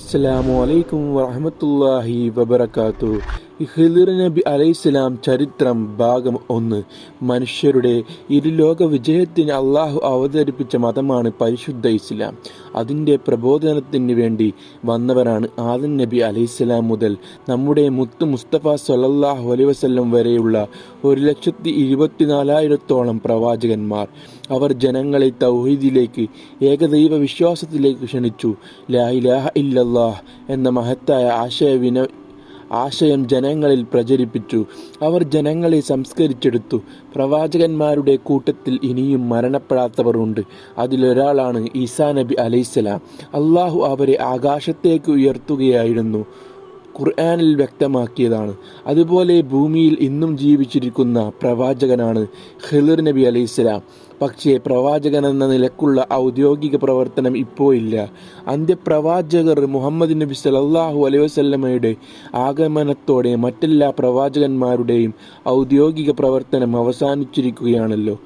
അസ്സലാമു അലൈക്കും വറഹ്മത്തുള്ളാഹി വബറകാത്തു. ഖിളിർ നബി അലൈഹിസ്സലാം ചരിത്രം ഭാഗം 1. മനുഷ്യരുടെ ഇരുലോക വിജയത്തിന് അള്ളാഹു അവതരിപ്പിച്ച മതമാണ് പരിശുദ്ധ ഇസ്ലാം. അതിൻ്റെ പ്രബോധനത്തിന് വേണ്ടി വന്നവരാണ് ആദം നബി അലൈഹിസ്സലാം മുതൽ നമ്മുടെ മുത്ത് മുസ്തഫ സ്വല്ലല്ലാഹു അലൈഹി വസല്ലം വരെയുള്ള 1,24,000 പ്രവാചകന്മാർ. അവർ ജനങ്ങളെ തൗഹീദിലേക്ക്, ഏകദൈവ വിശ്വാസത്തിലേക്ക് ക്ഷണിച്ചു. ലാ ഇലാഹ ഇല്ലല്ലാഹ് എന്ന മഹത്തായ ആശയം ജനങ്ങളിൽ പ്രചരിപ്പിച്ചു. അവർ ജനങ്ങളെ സംസ്കരിച്ചെടുത്തു. പ്രവാചകന്മാരുടെ കൂട്ടത്തിൽ ഇനിയും മരണപ്പെടാത്തവർ ഉണ്ട്. അതിലൊരാളാണ് ഈസാ നബി അലൈഹിസ്സലാം. അള്ളാഹു അവരെ ആകാശത്തേക്ക് ഉയർത്തുകയായിരുന്നു. ഖുർആനിൽ വ്യക്തമാക്കിയതാണ്. അതുപോലെ ഭൂമിയിൽ ഇന്നും ജീവിച്ചിരിക്കുന്ന പ്രവാചകനാണ് ഖിളിർ നബി അലൈഹിസ്സലാം. പക്ഷേ പ്രവാചകൻ എന്ന നിലക്കുള്ള ഔദ്യോഗിക പ്രവർത്തനം ഇപ്പോൾ ഇല്ല. അന്ത്യപ്രവാചകർ മുഹമ്മദ് നബി സല്ലല്ലാഹു അലൈഹി വസല്ലമയുടെ ആഗമനത്തോടെ മറ്റെല്ലാ പ്രവാചകന്മാരുടെയും ഔദ്യോഗിക പ്രവർത്തനം അവസാനിച്ചിരിക്കുകയാണല്ലോ.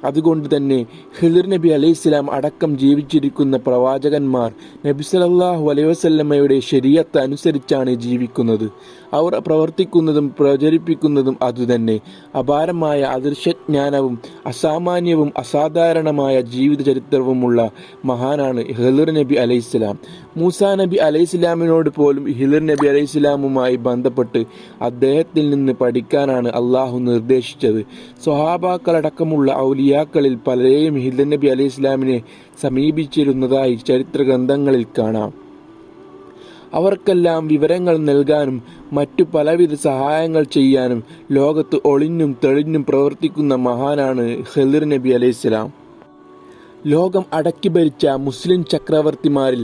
അതുകൊണ്ട് തന്നെ ഖിളിർ നബി അലൈഹിസ്സലാം അടക്കം ജീവിച്ചിരിക്കുന്ന പ്രവാചകന്മാർ നബി സല്ലല്ലാഹു അലൈഹി വസല്ലമയുടെ ശരീഅത്ത് അനുസരിച്ചാണ് ജീവിക്കുന്നത്. അവർ പ്രവർത്തിക്കുന്നതും പ്രചരിപ്പിക്കുന്നതും അതുതന്നെ. അപാരമായ അദൃശ്യജ്ഞാനവും അസാമാന്യവും അസാധാരണമായ ജീവിത ചരിത്രവുമുള്ള മഹാനാണ് ഖിളിർ നബി അലൈഹിസ്സലാം. മൂസാ നബി അലൈഹിസ്സലാമിനോട് പോലും ഖിളിർ നബി അലൈഹിസ്സലാമുമായി ബന്ധപ്പെട്ട് അദ്ദേഹത്തിൽ നിന്ന് പഠിക്കാനാണ് അള്ളാഹു നിർദ്ദേശിച്ചത്. സ്വഹാബാക്കളടക്കമുള്ള ഔലിയാക്കളിൽ പലരെയും ഖിളിർ നബി അലൈഹിസ്സലാമിനെ സമീപിച്ചിരുന്നതായി ചരിത്ര ഗ്രന്ഥങ്ങളിൽ കാണാം. അവർക്കെല്ലാം വിവരങ്ങൾ നൽകാനും മറ്റു പലവിധ സഹായങ്ങൾ ചെയ്യാനും ലോകത്ത് ഒളിഞ്ഞും തെളിഞ്ഞും പ്രവർത്തിക്കുന്ന മഹാനാണ് ഖിളിർ നബി അലൈഹിസ്സലാം. ലോകം അടക്കി ഭരിച്ച മുസ്ലിം ചക്രവർത്തിമാരിൽ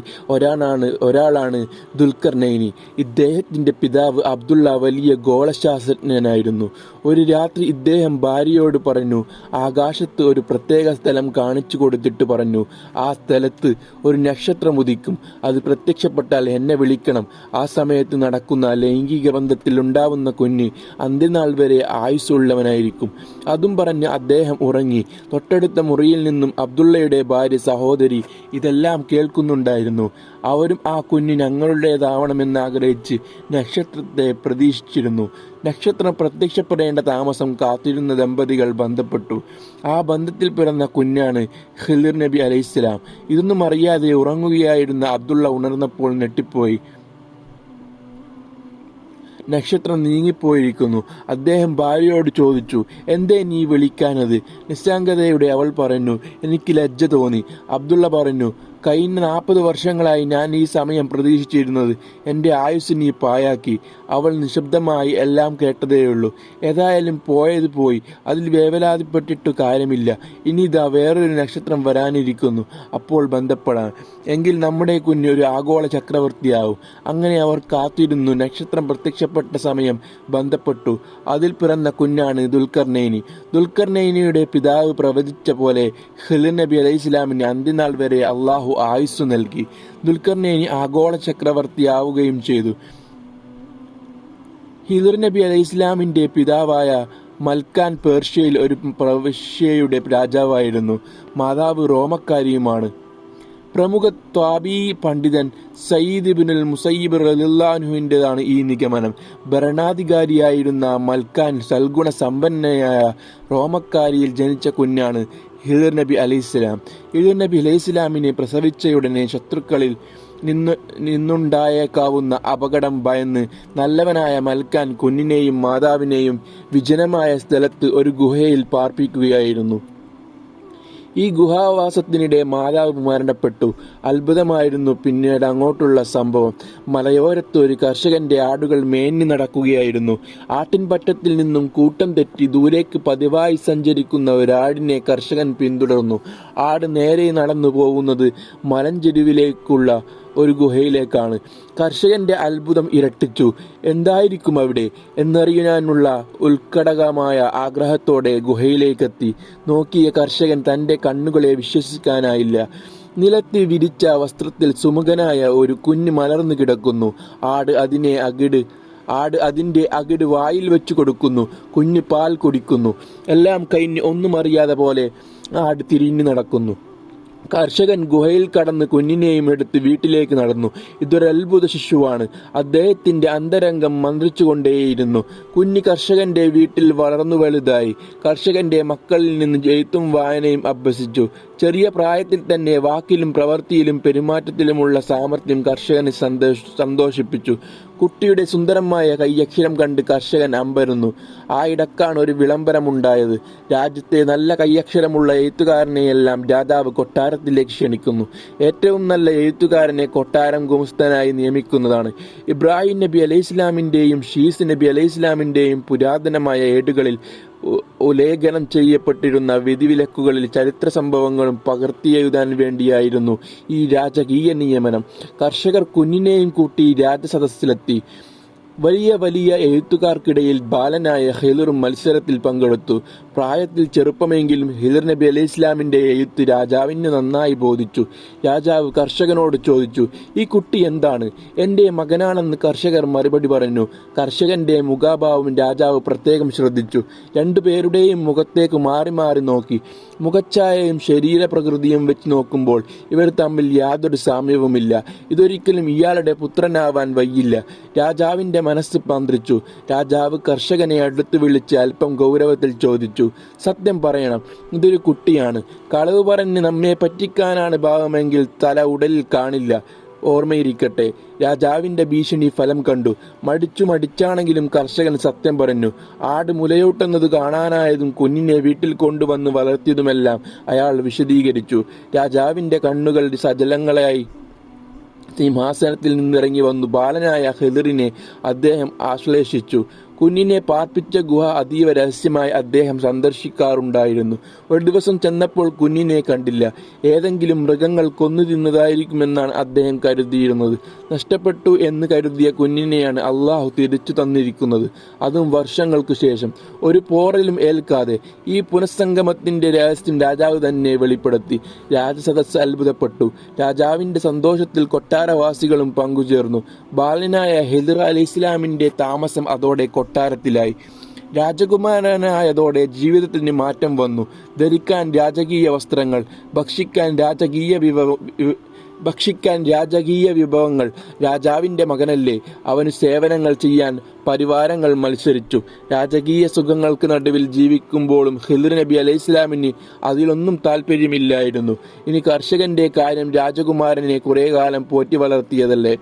ഒരാളാണ് ദുൽഖർനൈനി. ഇദ്ദേഹത്തിൻ്റെ പിതാവ് അബ്ദുള്ള വലിയ ഗോളശാസ്ത്രജ്ഞനായിരുന്നു. ഒരു രാത്രി ഇദ്ദേഹം ഭാര്യയോട് പറഞ്ഞു, ആകാശത്ത് ഒരു പ്രത്യേക സ്ഥലം കാണിച്ചു കൊടുത്തിട്ട് പറഞ്ഞു, ആ സ്ഥലത്ത് ഒരു നക്ഷത്രം ഉദിക്കും. അത് പ്രത്യക്ഷപ്പെട്ടാൽ എന്നെ വിളിക്കണം. ആ സമയത്ത് നടക്കുന്ന ലൈംഗിക ബന്ധത്തിൽ ഉണ്ടാവുന്ന കുഞ്ഞ് അന്ത്യനാൾ വരെ ആയുസ്സുള്ളവനായിരിക്കും. അതും പറഞ്ഞ് അദ്ദേഹം ഉറങ്ങി. തൊട്ടടുത്ത മുറിയിൽ നിന്നും അബ്ദുള്ളയുടെ ഭാര്യ സഹോദരി ഇതെല്ലാം കേൾക്കുന്നുണ്ടായിരുന്നു. അവരും ആ കുഞ്ഞ് ഞങ്ങളുടേതാവണമെന്ന് ആഗ്രഹിച്ച് നക്ഷത്രത്തെ പ്രതീക്ഷിച്ചിരുന്നു. നക്ഷത്രം പ്രത്യക്ഷപ്പെടേണ്ട താമസം കാത്തിരുന്ന ദമ്പതികൾ ബന്ധപ്പെട്ടു. ആ ബന്ധത്തിൽ പിറന്ന കുഞ്ഞാണ് ഖിളിർ നബി അലൈഹിസ്സലാം. ഇതൊന്നും അറിയാതെ ഉറങ്ങുകയായിരുന്ന അബ്ദുള്ള ഉണർന്നപ്പോൾ ഞെട്ടിപ്പോയി. നക്ഷത്രം നീങ്ങിപ്പോയിരിക്കുന്നു. അദ്ദേഹം ഭാര്യയോട് ചോദിച്ചു, എന്തേ നീ വിളിക്കാനത്? നിസ്സംഗതയോടെ അവൾ പറഞ്ഞു, എനിക്ക് ലജ്ജ തോന്നി. അബ്ദുള്ള പറഞ്ഞു, കഴിഞ്ഞ 40 വർഷങ്ങളായി ഞാൻ ഈ സമയം പ്രതീക്ഷിച്ചിരുന്നത്. എൻ്റെ ആയുസ് നീ പായാക്കി. അവൾ നിശബ്ദമായി എല്ലാം കേട്ടതേയുള്ളൂ. ഏതായാലും പോയത് പോയി. അതിൽ വേവലാതിപ്പെട്ടിട്ടു കാര്യമില്ല. ഇനി ഇതാ വേറൊരു നക്ഷത്രം വരാനിരിക്കുന്നു. അപ്പോൾ ബന്ധപ്പെടാൻ. എങ്കിൽ നമ്മുടെ കുഞ്ഞ് ഒരു ആഗോള ചക്രവർത്തിയാവും. അങ്ങനെ അവർ കാത്തിരുന്നു. നക്ഷത്രം പ്രത്യക്ഷപ്പെട്ട സമയം ബന്ധപ്പെട്ടു. അതിൽ പിറന്ന കുഞ്ഞാണ് ദുൽഖർനൈനി. ദുൽഖർനൈനിയുടെ പിതാവ് പ്രവചിച്ച പോലെ ഖിളിർ നബി അലൈഹിസ്സലാമിന് അന്ത്യനാൾ വരെ അള്ളാഹു ആയുസ് നൽകി. ദുൽഖർനൈനി ആഗോള ചക്രവർത്തിയാവുകയും ചെയ്തു. ഖിളിർ നബി അലൈഹിസ്സലാമിൻ്റെ പിതാവായ മൽക്കാൻ പേർഷ്യയിൽ ഒരു പ്രവിശ്യയുടെ രാജാവായിരുന്നു. മാതാവ് റോമക്കാരിയുമാണ്. പ്രമുഖ ത്വാബീ പണ്ഡിതൻ സയ്യിദ് ഇബ്നുൽ മുസയ്യിബ് റളിയല്ലാഹു അൻഹുവിൻ്റെതാണ് ഈ നിഗമനം. ഭരണാധികാരിയായിരുന്ന മൽക്കാൻ സൽഗുണ സമ്പന്നയായ റോമക്കാരിയിൽ ജനിച്ച കുഞ്ഞാണ് ഖിളിർ നബി അലൈഹിസ്സലാം. ഖിളിർ നബി അലൈഹിസ്സലാമിനെ പ്രസവിച്ചയുടനെ ശത്രുക്കളിൽ നിന്നുണ്ടായേക്കാവുന്ന അപകടം ഭയന്ന് നല്ലവനായ മൽക്കാൻ കുഞ്ഞിനെയും മാതാവിനെയും വിജനമായ സ്ഥലത്ത് ഒരു ഗുഹയിൽ പാർപ്പിക്കുകയായിരുന്നു. ഈ ഗുഹാവാസത്തിനിടെ മാതാവ് മരണപ്പെട്ടു. അത്ഭുതമായിരുന്നു പിന്നീട് അങ്ങോട്ടുള്ള സംഭവം. മലയോരത്ത് ഒരു കർഷകന്റെ ആടുകൾ മേഞ്ഞു നടക്കുകയായിരുന്നു. ആട്ടിൻപറ്റത്തിൽ നിന്നും കൂട്ടം തെറ്റി ദൂരേക്ക് പതിവായി സഞ്ചരിക്കുന്ന ഒരാടിനെ കർഷകൻ പിന്തുടർന്നു. ആട് നേരെ നടന്നു പോകുന്നത് മലഞ്ചെരുവിലേക്കുള്ള ഒരു ഗുഹയിലേക്കാണ്. കർഷകന്റെ അത്ഭുതം ഇരട്ടിച്ചു. എന്തായിരിക്കും അവിടെ എന്നറിയാനുള്ള ഉത്കടകമായ ആഗ്രഹത്തോടെ ഗുഹയിലേക്കെത്തി. നോക്കിയ കർഷകൻ തൻ്റെ കണ്ണുകളെ വിശ്വസിക്കാനായില്ല. നിലത്ത് വിരിച്ച വസ്ത്രത്തിൽ സുമുഖനായ ഒരു കുഞ്ഞ് മലർന്നു കിടക്കുന്നു. ആട് അതിൻ്റെ അകിട് വായിൽ വെച്ചു കൊടുക്കുന്നു. കുഞ്ഞ് പാൽ കുടിക്കുന്നു. എല്ലാം കഴിഞ്ഞ് ഒന്നും അറിയാതെ പോലെ ആട് തിരിഞ്ഞു നടക്കുന്നു. കർഷകൻ ഗുഹയിൽ കടന്ന് കുഞ്ഞിനെയും എടുത്ത് വീട്ടിലേക്ക് നടന്നു. ഇതൊരു അത്ഭുത ശിശുവാണ്. അദ്ദേഹത്തിന്റെ അന്തരംഗം മന്ത്രിച്ചുകൊണ്ടേയിരുന്നു. കുഞ്ഞ് കർഷകന്റെ വീട്ടിൽ വളർന്നു വലുതായി. കർഷകന്റെ മക്കളിൽ നിന്ന് എഴുത്തും വായനയും അഭ്യസിച്ചു. ചെറിയ പ്രായത്തിൽ തന്നെ വാക്കിലും പ്രവൃത്തിയിലും പെരുമാറ്റത്തിലുമുള്ള സാമർഥ്യം കർഷകനെ സന്തോഷിപ്പിച്ചു. കുട്ടിയുടെ സുന്ദരമായ കൈയക്ഷരം കണ്ട് കർഷകൻ അമ്പരന്നു. ആ ഇടക്കാണ് ഒരു വിളംബരമുണ്ടായത്. രാജ്യത്തെ നല്ല കൈയക്ഷരമുള്ള എഴുത്തുകാരനെയെല്ലാം രാജാവ് കൊട്ടാരത്തിലേക്ക് ക്ഷണിക്കുന്നു. ഏറ്റവും നല്ല എഴുത്തുകാരനെ കൊട്ടാരം ഗുമസ്തനായി നിയമിക്കുന്നതാണ്. ഇബ്രാഹിം നബി അലൈഹിസ്ലാമിൻ്റെയും ഷീസ് നബി അലൈഹിസ്ലാമിൻ്റെയും പുരാതനമായ ഏടുകളിൽ ഉലേഖനം ചെയ്യപ്പെട്ടിരുന്ന വിധിവിലക്കുകളിൽ ചരിത്ര സംഭവങ്ങളും പകർത്തിയെഴുതാൻ വേണ്ടിയായിരുന്നു ഈ രാജകീയ നിയമനം. കർഷകർ കുഞ്ഞിനെയും കൂട്ടി രാജസദസ്സിലെത്തി. വലിയ വലിയ എഴുത്തുകാർക്കിടയിൽ ബാലനായ ഹിലറും മത്സരത്തിൽ പങ്കെടുത്തു. പ്രായത്തിൽ ചെറുപ്പമെങ്കിലും ഹിലർ നബി അലൈഹി ഇസ്ലാമിൻ്റെ എഴുത്ത് രാജാവിന് നന്നായി ബോധിച്ചു. രാജാവ് കർഷകനോട് ചോദിച്ചു, ഈ കുട്ടി എന്താണ്? എൻ്റെ മകനാണെന്ന് കർഷകർ മറുപടി പറഞ്ഞു. കർഷകന്റെ മുഖഭാവം രാജാവ് പ്രത്യേകം ശ്രദ്ധിച്ചു. രണ്ടുപേരുടെയും മുഖത്തേക്ക് മാറി മാറി നോക്കി. മുഖച്ഛായയും ശരീരപ്രകൃതിയും വെച്ച് നോക്കുമ്പോൾ ഇവർ തമ്മിൽ യാതൊരു സാമ്യവുമില്ല. ഇതൊരിക്കലും ഇയാളുടെ പുത്രനാവാൻ വയ്യില്ല. രാജാവിൻ്റെ മനസ്സ് മന്ത്രിച്ചു. രാജാവ് കർഷകനെ അടുത്ത് വിളിച്ച് അല്പം ഗൗരവത്തിൽ ചോദിച്ചു, സത്യം പറയണം, ഇതൊരു കുട്ടിയാണ്. കളവ് പറഞ്ഞ് നമ്മെ പറ്റിക്കാനാണ് ഭാവമെങ്കിൽ തല ഉടലിൽ കാണില്ല. ഓർമ്മയിരിക്കട്ടെ. രാജാവിൻ്റെ ഭീഷണി ഫലം കണ്ടു. മടിച്ചാണെങ്കിലും കർഷകൻ സത്യം പറഞ്ഞു. ആട് മുലയൂട്ടുന്നത് കാണാനായതും കുഞ്ഞിനെ വീട്ടിൽ കൊണ്ടുവന്ന് വളർത്തിയതുമെല്ലാം അയാൾ വിശദീകരിച്ചു. രാജാവിൻ്റെ കണ്ണുകൾ സജലങ്ങളായി സിംഹാസനത്തിൽ നിന്നിറങ്ങി വന്നു ബാലനായ ഹിലറിനെ അദ്ദേഹം ആശ്ലേഷിച്ചു. കുഞ്ഞിനെ പാർപ്പിച്ച ഗുഹ അതീവ രഹസ്യമായി അദ്ദേഹം സന്ദർശിക്കാറുണ്ടായിരുന്നു. ഒരു ദിവസം ചെന്നപ്പോൾ കുഞ്ഞിനെ കണ്ടില്ല. ഏതെങ്കിലും മൃഗങ്ങൾ കൊന്നു തിന്നതായിരിക്കുമെന്നാണ് അദ്ദേഹം കരുതിയിരുന്നത്. നഷ്ടപ്പെട്ടു എന്ന് കരുതിയ കുഞ്ഞിനെയാണ് അള്ളാഹു തിരിച്ചു തന്നിരിക്കുന്നത്, അതും വർഷങ്ങൾക്ക് ശേഷം. ഒരു പോറലും ഏൽക്കാതെ. ഈ പുനഃസംഗമത്തിന്റെ രഹസ്യം രാജാവ് തന്നെ വെളിപ്പെടുത്തി. രാജസദസ്സ് അത്ഭുതപ്പെട്ടു. രാജാവിന്റെ സന്തോഷത്തിൽ കൊട്ടാരവാസികളും പങ്കുചേർന്നു. ബാലനായ ഹിദർ അലി ഇസ്ലാമിന്റെ താമസം അതോടെ കൊട്ടാരത്തിലായി. രാജകുമാരനായതോടെ ജീവിതത്തിന് മാറ്റം വന്നു. ധരിക്കാൻ രാജകീയ വസ്ത്രങ്ങൾ, ഭക്ഷിക്കാൻ രാജകീയ വിഭവങ്ങൾ. രാജാവിൻ്റെ മകനല്ലേ, അവന് സേവനങ്ങൾ ചെയ്യാൻ പരിവാരങ്ങൾ മത്സരിച്ചു. രാജകീയ സുഖങ്ങൾക്ക് നടുവിൽ ജീവിക്കുമ്പോഴും ഹിദർ നബി അലൈഹി ഇസ്ലാമിന് അതിലൊന്നും താല്പര്യമില്ലായിരുന്നു. ഇനി കർഷകന്റെ കാര്യം, രാജകുമാരനെ കുറേ കാലം പോറ്റി വളർത്തിയതല്ലേ,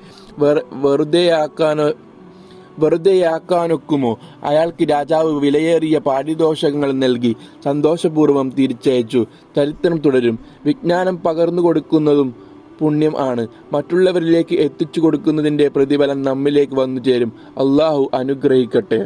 വെറുതെയാക്കാനൊക്കുമോ? അയാൾക്ക് രാജാവ് വിലയേറിയ പാരിതോഷങ്ങൾ നൽകി സന്തോഷപൂർവ്വം തിരിച്ചയച്ചു. ചരിത്രം തുടരും. വിജ്ഞാനം പകർന്നു കൊടുക്കുന്നതും പുണ്യം ആണ്. മറ്റുള്ളവരിലേക്ക് എത്തിച്ചു കൊടുക്കുന്നതിൻ്റെ പ്രതിഫലം നമ്മിലേക്ക് വന്നു ചേരും. അള്ളാഹു അനുഗ്രഹിക്കട്ടെ.